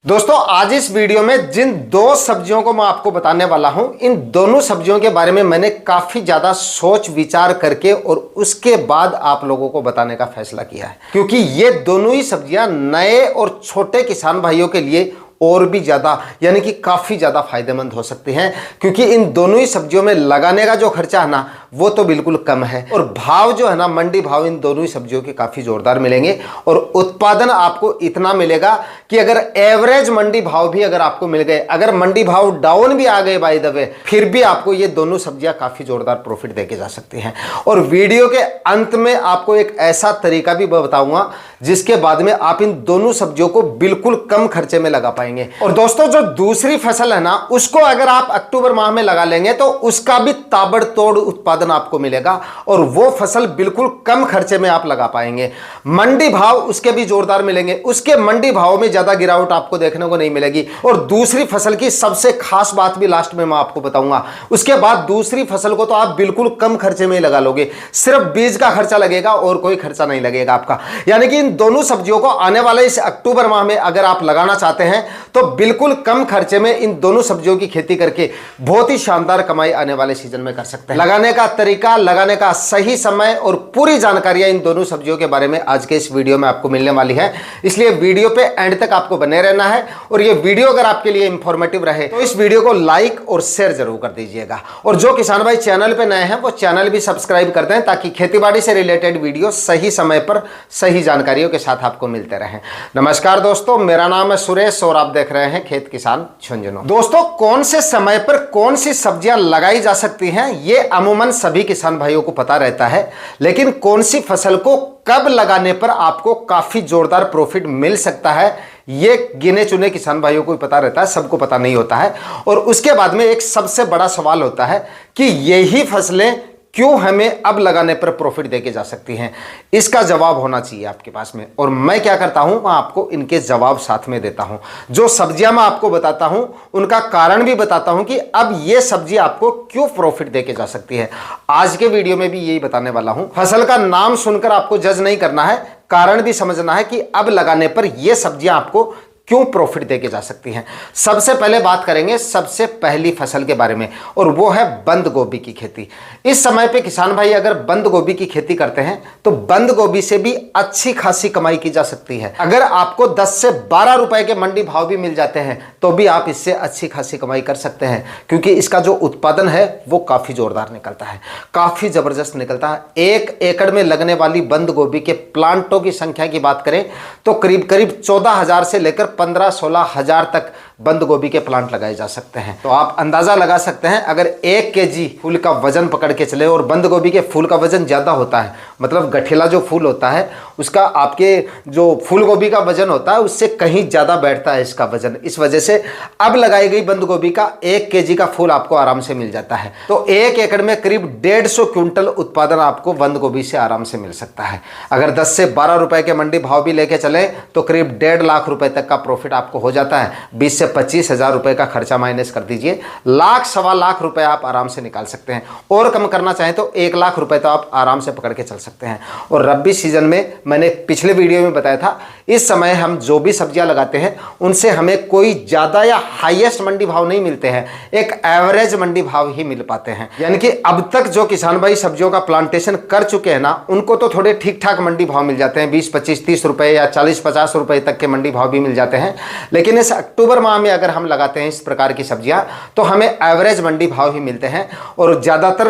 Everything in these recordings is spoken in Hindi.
दोस्तों आज इस वीडियो में जिन दो सब्जियों को मैं आपको बताने वाला हूं, इन दोनों सब्जियों के बारे में मैंने काफी ज्यादा सोच विचार करके और उसके बाद आप लोगों को बताने का फैसला किया है, क्योंकि ये दोनों ही सब्जियां नए और छोटे किसान भाइयों के लिए और भी ज्यादा यानी कि काफी ज्यादा फायदेमंद हो सकती हैं, क्योंकि इन दोनों ही सब्जियों में लगाने का जो खर्चा है ना वो तो बिल्कुल कम है और भाव जो है ना मंडी भाव इन दोनों ही सब्जियों के काफी जोरदार मिलेंगे और उत्पादन आपको इतना मिलेगा कि अगर एवरेज मंडी भाव भी अगर आपको मिल गए, अगर मंडी भाव डाउन भी आ गए बाय द वे, फिर भी आपको ये दोनों सब्जियां काफी जोरदार प्रॉफिट देके जा सकती हैं। और वीडियो के अंत में आपको एक ऐसा तरीका भी बताऊंगा जिसके बाद में आप इन दोनों सब्जियों को बिल्कुल कम खर्चे में लगा पाएंगे। और दोस्तों जो दूसरी फसल है ना उसको अगर आप अक्टूबर माह में लगा लेंगे तो उसका भी ताबड़तोड़ उत्पादन आपको मिलेगा और वो फसल बिल्कुल कम खर्चे में आप लगा पाएंगे। मंडी भाव उसके भी जोरदार मिलेंगे, उसके मंडी भाव में ज्यादा गिरावट आपको देखने को नहीं मिलेगी। और दूसरी फसल की सबसे खास बात भी लास्ट में मैं आपको बताऊंगा। उसके बाद दूसरी फसल को तो आप बिल्कुल कम खर्चे में लगा लोगे, सिर्फ बीज का खर्चा लगेगा और कोई खर्चा नहीं लगेगा आपका। यानी कि इन दोनों सब्जियों को आने वाले इस अक्टूबर माह में अगर आप लगाना चाहते हैं तो बिल्कुल कम खर्चे में इन दोनों सब्जियों की खेती करके बहुत ही शानदार कमाई आने वाले सीजन में कर सकते हैं। लगाने का तरीका, लगाने का सही समय और पूरी जानकारियां इन दोनों सब्जियों के बारे में आज के इस वीडियो में आपको मिलने वाली है, इसलिए वीडियो पे एंड तक आपको बने रहना है। और ये वीडियो अगर आपके लिए इंफॉर्मेटिव रहे तो इस वीडियो को लाइक और शेयर जरूर कर दीजिएगा। और जो किसान भाई चैनल पे नए हैं वो चैनल भी सब्सक्राइब कर दें ताकि खेतीबाड़ी से रिलेटेड वीडियो सही समय पर सही जानकारियों के साथ आपको मिलते रहें। नमस्कार दोस्तों, मेरा नाम है सुरेश और आप देख रहे हैं खेत किसान झुंझुनू। दोस्तों कौन से समय पर कौन सी सब्जियां लगाई जा सकती हैं ये अमूमन सभी किसान भाइयों को पता रहता है, लेकिन कौन सी फसल को कब लगाने पर आपको काफी जोरदार प्रॉफिट मिल सकता है ये गिने चुने किसान भाइयों को पता रहता है, सबको पता नहीं होता है। और उसके बाद में एक सबसे बड़ा सवाल होता है कि यही फसलें क्यों हमें अब लगाने पर प्रॉफिट देके जा सकती हैं। इसका जवाब होना चाहिए आपके पास में। और मैं क्या करता हूं, मैं आपको इनके जवाब साथ में देता हूं। जो सब्जियां मैं आपको बताता हूं उनका कारण भी बताता हूं कि अब ये सब्जी आपको क्यों प्रॉफिट देके जा सकती है। आज के वीडियो में भी यही बताने वाला हूं। फसल का नाम सुनकर आपको जज नहीं करना है, कारण भी समझना है कि अब लगाने पर यह सब्जियां आपको क्यों प्रॉफिट देके जा सकती हैं। सबसे पहले बात करेंगे सबसे पहली फसल के बारे में और वो है बंद गोभी की खेती। इस समय पे किसान भाई अगर बंद गोभी की खेती करते हैं तो बंद गोभी से भी अच्छी खासी कमाई की जा सकती है। अगर आपको 10 से 12 रुपए के मंडी भाव भी मिल जाते हैं तो भी आप इससे अच्छी खासी कमाई कर सकते हैं, क्योंकि इसका जो उत्पादन है वो काफी जोरदार निकलता है, काफी जबरदस्त निकलता है। 1 एकड़ में लगने वाली बंद गोभी के प्लांटों की संख्या की बात करें तो करीब करीब 14,000 से लेकर 15-16 हजार तक बंद गोभी के प्लांट लगाए जा सकते हैं। तो आप अंदाजा लगा सकते हैं अगर 1 केजी फूल का वजन पकड़ के चले, और बंद गोभी के फूल का वजन ज्यादा होता है, मतलब गठीला जो फूल होता है उसका आपके जो फूल गोभी का वजन होता है उससे कहीं ज्यादा बैठता है इसका वजन। इस वजह से अब लगाई गई बंद गोभी का 1 केजी का फूल आपको आराम से मिल जाता है। तो 1 एकड़ में करीब 150 क्विंटल उत्पादन आपको बंद गोभी से आराम से मिल सकता है। अगर 10 से 12 रुपए के मंडी भाव भी लेके चले तो करीब 1.5 लाख रुपए तक का प्रॉफिट आपको हो जाता है। 20 से 25 हजार रुपए का खर्चा माइनस कर दीजिए, लाख सवा लाख रुपए आप आराम से निकाल सकते हैं। और कम करना चाहें तो 1 लाख रुपए तो आप आराम से पकड़ के चल सकते हैं। और रब्बी सीजन में मैंने पिछले वीडियो में बताया था, इस समय हम जो भी सब्जियां लगाते हैं उनसे हमें कोई ज्यादा या हाईएस्ट मंडी भाव नहीं मिलते हैं, एक एवरेज मंडी भाव ही मिल पाते हैं। यानी कि अब तक जो किसान भाई सब्जियों का प्लांटेशन कर चुके हैं ना उनको तो थोड़े ठीक ठाक मंडी भाव मिल जाते हैं, 20, 25, 30 रुपए या 40, 50 रुपए तक के मंडी भाव भी मिल जाते हैं। लेकिन इस अक्टूबर माह में अगर हम लगाते हैं इस प्रकार की सब्जियां तो हमें एवरेज मंडी भाव ही मिलते हैं। और ज्यादातर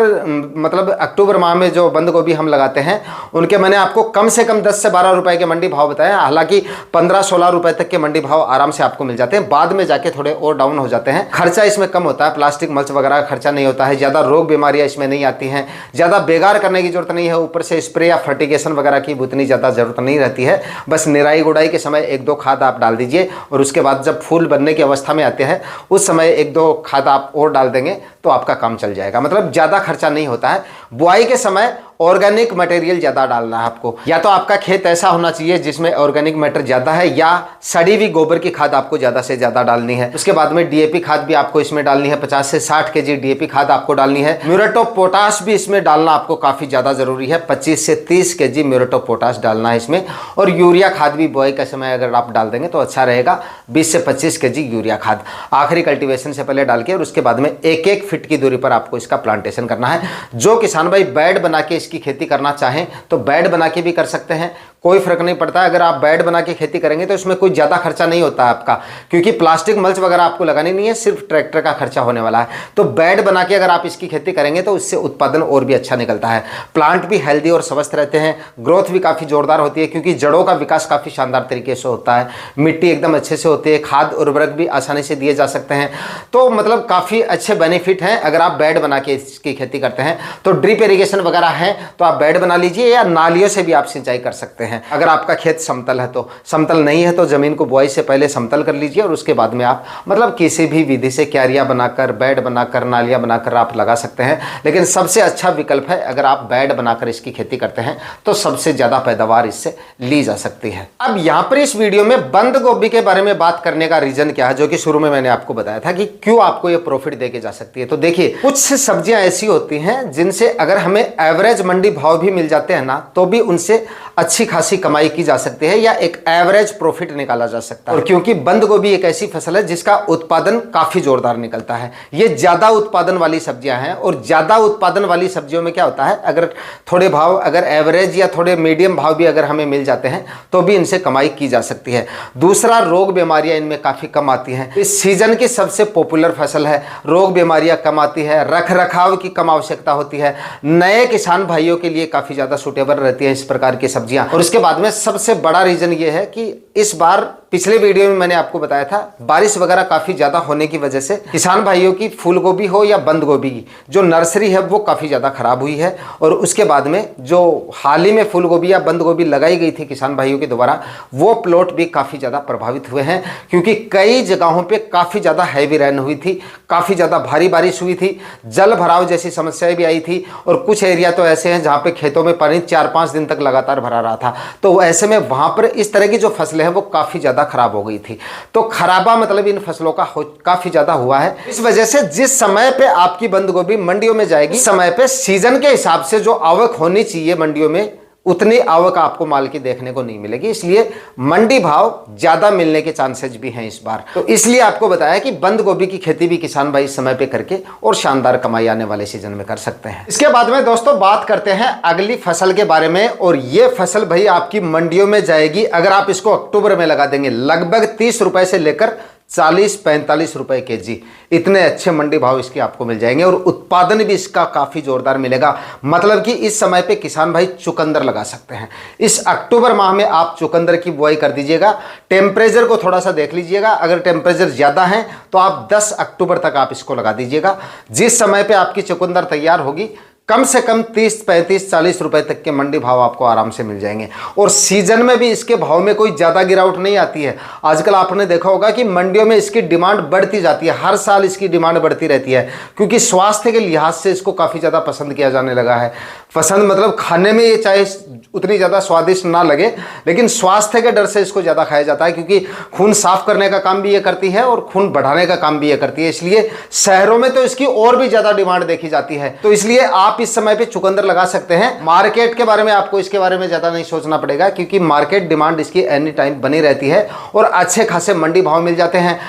मतलब अक्टूबर माह में जो बंद गोभी हम लगाते हैं उनके मैंने आपको कम से कम 10 से 12 रुपए के मंडी भाव बताए, हालांकि 15-16 रुपए तक के मंडी भाव आराम से आपको मिल जाते हैं। बाद में जाके थोड़े और डाउन हो जाते हैं। खर्चा इसमें कम होता है, प्लास्टिक मल्च वगैरह का खर्चा नहीं होता है, ज्यादा रोग बीमारियां इसमें नहीं आती हैं, ज्यादा बेकार करने की जरूरत नहीं है, ऊपर से स्प्रे या फर्टिगेशन वगैरह की उतनी ज्यादा जरूरत नहीं रहती है। बस निराई गुड़ाई के समय 1-2 खाद आप डाल दीजिए और उसके बाद जब फूल बनने की अवस्था में आते हैं उस समय 1-2 खाद आप और डाल देंगे तो आपका काम चल जाएगा। मतलब ज्यादा खर्चा नहीं होता है। बुआई के समय ऑर्गेनिक मटेरियल ज़्यादा डालना है आपको। या तो आपका खेत ऐसा होना चाहिए जिसमें ऑर्गेनिक मैटर ज़्यादा है, या सड़ी हुई गोबर की खाद आपको ज़्यादा से ज़्यादा डालनी है। उसके बाद में डीएपी खाद भी आपको इसमें डालनी है, 50 से 60 केजी डीएपी खाद आपको डालनी है। म्यूरेट ऑफ पोटाश भी इसमें डालना आपको काफ़ी ज़्यादा ज़रूरी है, 25 से 30 केजी म्यूरेट ऑफ पोटाश डालना है इसमें। और यूरिया खाद भी बुआई के समय अगर आप डाल देंगे तो अच्छा रहेगा, 20 से 25 केजी यूरिया खाद आखिरी कल्टीवेशन से पहले डाल के, और उसके बाद में 1-1 फीट की दूरी पर आपको इसका प्लांटेशन करना है। जो किसान भाई बेड बना के इसकी खेती करना चाहें तो बेड बना के भी कर सकते हैं, कोई फर्क नहीं पड़ता। अगर आप बेड बना के खेती करेंगे तो इसमें कोई ज़्यादा खर्चा नहीं होता है आपका, क्योंकि प्लास्टिक मल्च वगैरह आपको लगानी नहीं है, सिर्फ ट्रैक्टर का खर्चा होने वाला है। तो बेड बना के अगर आप इसकी खेती करेंगे तो इससे उत्पादन और भी अच्छा निकलता है। प्लांट भी हेल्दी और स्वस्थ रहते हैं, ग्रोथ भी काफ़ी जोरदार होती है, क्योंकि जड़ों का विकास काफ़ी शानदार तरीके से होता है, मिट्टी एकदम अच्छे से होती है, खाद उर्वरक भी आसानी से दिए जा सकते हैं। तो मतलब काफ़ी अच्छे बेनिफिट हैं अगर आप बेड बना के इसकी खेती करते हैं। तो ड्रिप इरिगेशन वगैरह है तो आप बेड बना लीजिए, या नालियों से भी आप सिंचाई कर सकते हैं। अगर आपका खेत समतल है तो, समतल नहीं है तो जमीन को बुआई से पहले समतल कर लीजिए, और उसके बाद में आप मतलब किसी भी विधि से क्यारियां बनाकर, बेड बनाकर, नालियां बनाकर आप लगा सकते हैं। लेकिन सबसे अच्छा विकल्प है अगर आप बेड बनाकर इसकी खेती करते हैं तो सबसे ज़्यादा पैदावार इससे ली जा सकती है। अब यहाँ पर इस वीडियो में बंद गोभी के बारे में बात करने का रीजन क्या है, जो कि शुरू में मैंने आपको बताया था कि क्यों आपको ये प्रॉफिट देके जा सकती है। तो देखिए, कुछ सब्जियां ऐसी होती हैं जिनसे अगर हमें एवरेज मंडी भाव भी मिल जाते हैं ना, तो भी उनसे अच्छी खासी कमाई की जा सकती है, या एक एवरेज प्रॉफिट निकाला जा सकता है। और क्योंकि बंद गोभी एक ऐसी फसल है जिसका उत्पादन काफी जोरदार निकलता है, ये ज्यादा उत्पादन वाली सब्जियां हैं, और ज्यादा उत्पादन वाली सब्जियों में क्या होता है, अगर थोड़े भाव, अगर एवरेज या थोड़े मीडियम भाव भी अगर हमें मिल जाते हैं तो भी इनसे कमाई की जा सकती है। दूसरा, रोग बीमारियां इनमें काफी कम आती हैं। इस सीजन की सबसे पॉपुलर फसल है, रोग बीमारियां कम आती है, रख रखाव की कम आवश्यकता होती है, नए किसान भाइयों के लिए काफी ज्यादा सुटेबल रहती है इस प्रकार की सब्जियां। और उसके बाद में सबसे बड़ा रीजन ये है कि इस बार, पिछले वीडियो में मैंने आपको बताया था, बारिश वगैरह काफी ज्यादा होने की वजह से किसान भाइयों की फूल गोभी हो या बंद गोभी की जो नर्सरी है वो काफी ज्यादा खराब हुई है। और उसके बाद में जो हाल ही में फूल गोभी या बंद गोभी लगाई गई थी किसान भाइयों के द्वारा, वो प्लॉट भी काफी ज्यादा प्रभावित हुए हैं, क्योंकि कई जगहों पे काफी ज्यादा हैवी रेन हुई थी, काफी ज्यादा भारी बारिश हुई थी, जल भराव जैसी समस्याएं भी आई थी। और कुछ एरिया तो ऐसे हैं जहां पे खेतों में पानी 4-5 दिन तक लगातार भरा रहा था। तो ऐसे में वहां पर इस तरह की जो फसलें हैं वो काफी ज्यादा खराब हो गई थी। तो खराबा मतलब इन फसलों का काफी ज्यादा हुआ है। इस वजह से जिस समय पे आपकी बंद गोभी मंडियों में जाएगी, समय पे सीजन के हिसाब से जो आवक होनी चाहिए मंडियों में, उतनी आवक आपको माल की देखने को नहीं मिलेगी। इसलिए मंडी भाव ज्यादा मिलने के चांसेस भी हैं इस बार। तो इसलिए आपको बताया कि बंद गोभी की खेती भी किसान भाई समय पे करके और शानदार कमाई आने वाले सीजन में कर सकते हैं। इसके बाद में दोस्तों बात करते हैं अगली फसल के बारे में। और ये फसल भाई आपकी मंडियों में जाएगी, अगर आप इसको अक्टूबर में लगा देंगे, लगभग 30 रुपए से लेकर 40-45 रुपए केजी, इतने अच्छे मंडी भाव इसके आपको मिल जाएंगे। और उत्पादन भी इसका काफ़ी जोरदार मिलेगा। मतलब कि इस समय पे किसान भाई चुकंदर लगा सकते हैं। इस अक्टूबर माह में आप चुकंदर की बुआई कर दीजिएगा। टेम्परेचर को थोड़ा सा देख लीजिएगा, अगर टेम्परेचर ज़्यादा है तो आप 10 अक्टूबर तक आप इसको लगा दीजिएगा। जिस समय पर आपकी चुकंदर तैयार होगी, कम से कम 30-35-40 रुपए तक के मंडी भाव आपको आराम से मिल जाएंगे। और सीजन में भी इसके भाव में कोई ज़्यादा गिरावट नहीं आती है। आजकल आपने देखा होगा कि मंडियों में इसकी डिमांड बढ़ती जाती है, हर साल इसकी डिमांड बढ़ती रहती है, क्योंकि स्वास्थ्य के लिहाज से इसको काफ़ी ज़्यादा पसंद किया जाने लगा है। पसंद मतलब खाने में ये चाहे उतनी ज़्यादा स्वादिष्ट ना लगे, लेकिन स्वास्थ्य के डर से इसको ज़्यादा खाया जाता है, क्योंकि खून साफ करने का काम भी ये करती है और खून बढ़ाने का काम भी ये करती है। इसलिए शहरों में तो इसकी और भी ज़्यादा डिमांड देखी जाती है। तो इसलिए आप इस समय पे चुकंदर लगा सकते हैं। मार्केट के बारे में आपको इसके बारे में ज्यादा नहीं सोचना पड़ेगा, क्योंकि मार्केट डिमांड इसकी एनी टाइम बनी रहती है और अच्छे खासे मंडी भाव मिल जाते हैं।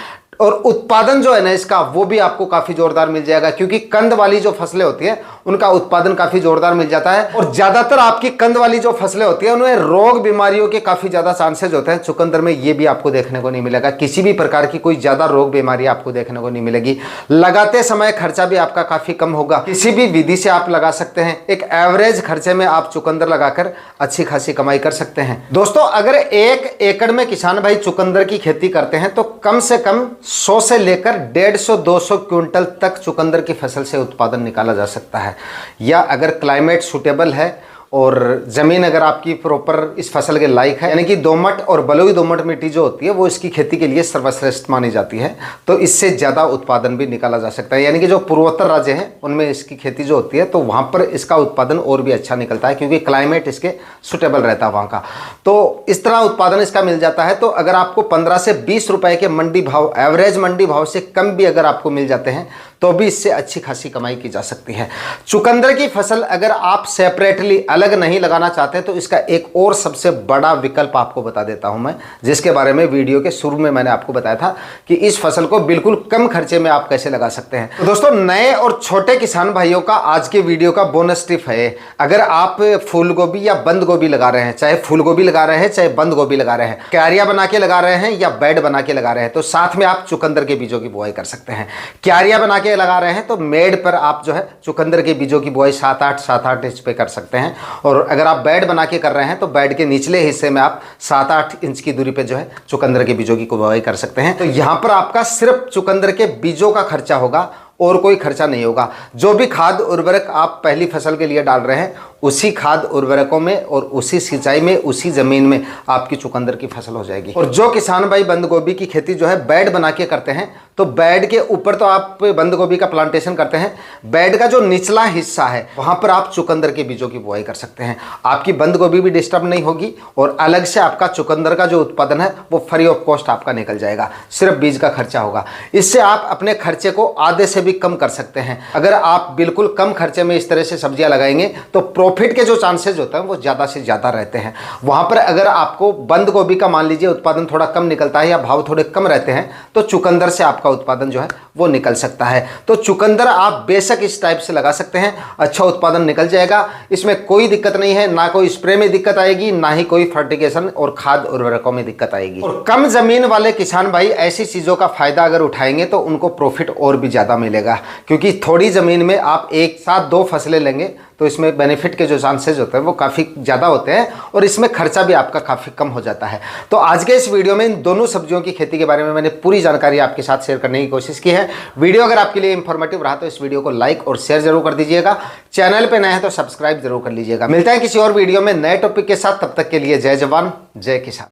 और उत्पादन जो है ना इसका, वो भी आपको काफी जोरदार मिल जाएगा, क्योंकि कंद वाली जो फसलें होती हैं उनका उत्पादन काफी जोरदार मिल जाता है। और ज्यादातर आपकी कंद वाली जो फसलें होती हैं उनमें रोग बीमारियों के काफी ज्यादा चांसेस होते हैं। चुकंदर में ये भी आपको देखने को नहीं मिलेगा, किसी भी प्रकार की कोई ज्यादा रोग बीमारी आपको देखने को नहीं मिलेगी। लगाते समय खर्चा भी आपका काफी कम होगा, किसी भी विधि से आप लगा सकते हैं। एक एवरेज खर्चे में आप चुकंदर लगाकर अच्छी खासी कमाई कर सकते हैं। दोस्तों, अगर 1 एकड़ में किसान भाई चुकंदर की खेती करते हैं तो कम से कम 100 से लेकर 150-200 क्विंटल तक चुकंदर की फसल से उत्पादन निकाला जा सकता है। या अगर क्लाइमेट सूटेबल है और ज़मीन अगर आपकी प्रॉपर इस फसल के लायक है, यानी कि दोमट और बलुई दोमट मिट्टी जो होती है वो इसकी खेती के लिए सर्वश्रेष्ठ मानी जाती है, तो इससे ज़्यादा उत्पादन भी निकाला जा सकता है। यानी कि जो पूर्वोत्तर राज्य हैं उनमें इसकी खेती जो होती है तो वहाँ पर इसका उत्पादन और भी अच्छा निकलता है, क्योंकि क्लाइमेट इसके सुटेबल रहता है वहाँ का। तो इस तरह उत्पादन इसका मिल जाता है। तो अगर आपको 15 से 20 रुपए के मंडी भाव, एवरेज मंडी भाव से कम भी अगर आपको मिल जाते हैं तो भी इससे अच्छी खासी कमाई की जा सकती है। चुकंदर की फसल अगर आप सेपरेटली अलग नहीं लगाना चाहते तो इसका एक और सबसे बड़ा विकल्प आपको बता देता हूं मैं, जिसके बारे में वीडियो के शुरू में मैंने आपको बताया था कि इस फसल को बिल्कुल कम खर्चे में आप कैसे लगा सकते हैं। तो दोस्तों, नए और छोटे किसान भाइयों का आज के वीडियो का बोनस टिप है, अगर आप फूल गोभी या बंद गोभी लगा रहे हैं, चाहे फूल गोभी लगा रहे हैं चाहे बंद गोभी लगा रहे हैं, क्यारियां बना के लगा रहे हैं या बेड बना के लगा रहे हैं, तो साथ में आप चुकंदर के बीजों की बुआई कर सकते हैं। क्यारियां बना के लगा रहे हैं तो मेड पर आप जो है चुकंदर के बीजों की बुआई 7-8 इंच पे कर सकते हैं, और अगर आप बेड बना के कर रहे हैं तो बेड के निचले हिस्से में आप 7-8 इंच की दूरी पे जो है चुकंदर के बीजों की बुआई कर सकते हैं। तो यहां पर आपका सिर्फ चुकंदर के बीजों का खर्चा होगा और कोई खर्चा नहीं होगा। जो भी खाद उर्वरक आप पहली फसल के लिए डाल रहे हैं उसी खाद उर्वरकों में और उसी सिंचाई में, उसी जमीन में आपकी चुकंदर की फसल हो जाएगी। और जो किसान भाई बंद गोभी की खेती जो है बेड बना के करते हैं, तो बेड के ऊपर तो आप बंद गोभी का प्लांटेशन करते हैं, बेड का जो निचला हिस्सा है वहां पर आप चुकंदर के बीजों की बुआई कर सकते हैं। आपकी बंद गोभी भी डिस्टर्ब नहीं होगी और अलग से आपका चुकंदर का जो उत्पादन है वो फ्री ऑफ कॉस्ट आपका निकल जाएगा, सिर्फ बीज का खर्चा होगा। इससे आप अपने खर्चे को आधे से भी कम कर सकते हैं। अगर आप बिल्कुल कम खर्चे में इस तरह से सब्जियां लगाएंगे तो प्रॉफिट के जो चांसेस होते हैं वो ज़्यादा से ज़्यादा रहते हैं। वहाँ पर अगर आपको बंद गोभी का मान लीजिए उत्पादन थोड़ा कम निकलता है या भाव थोड़े कम रहते हैं, तो चुकंदर से आपका उत्पादन जो है वो निकल सकता है। तो चुकंदर आप बेशक इस टाइप से लगा सकते हैं, अच्छा उत्पादन निकल जाएगा, इसमें कोई दिक्कत नहीं है, ना कोई स्प्रे में दिक्कत आएगी, ना ही कोई फर्टिगेशन और खाद उर्वरकों में दिक्कत आएगी। और कम जमीन वाले किसान भाई ऐसी चीज़ों का फायदा अगर उठाएंगे तो उनको प्रॉफिट और भी ज़्यादा मिलेगा, क्योंकि थोड़ी ज़मीन में आप एक साथ 2 फसलें लेंगे तो इसमें बेनिफिट के जो चांसेस होते हैं वो काफ़ी ज़्यादा होते हैं और इसमें खर्चा भी आपका काफ़ी कम हो जाता है। तो आज के इस वीडियो में इन दोनों सब्जियों की खेती के बारे में मैंने पूरी जानकारी आपके साथ शेयर करने की कोशिश की है। वीडियो अगर आपके लिए इंफॉर्मेटिव रहा तो इस वीडियो को लाइक और शेयर जरूर कर दीजिएगा। चैनल पर नए हैं तो सब्सक्राइब जरूर कर लीजिएगा। मिलते हैं किसी और वीडियो में नए टॉपिक के साथ, तब तक के लिए जय जवान जय किसान।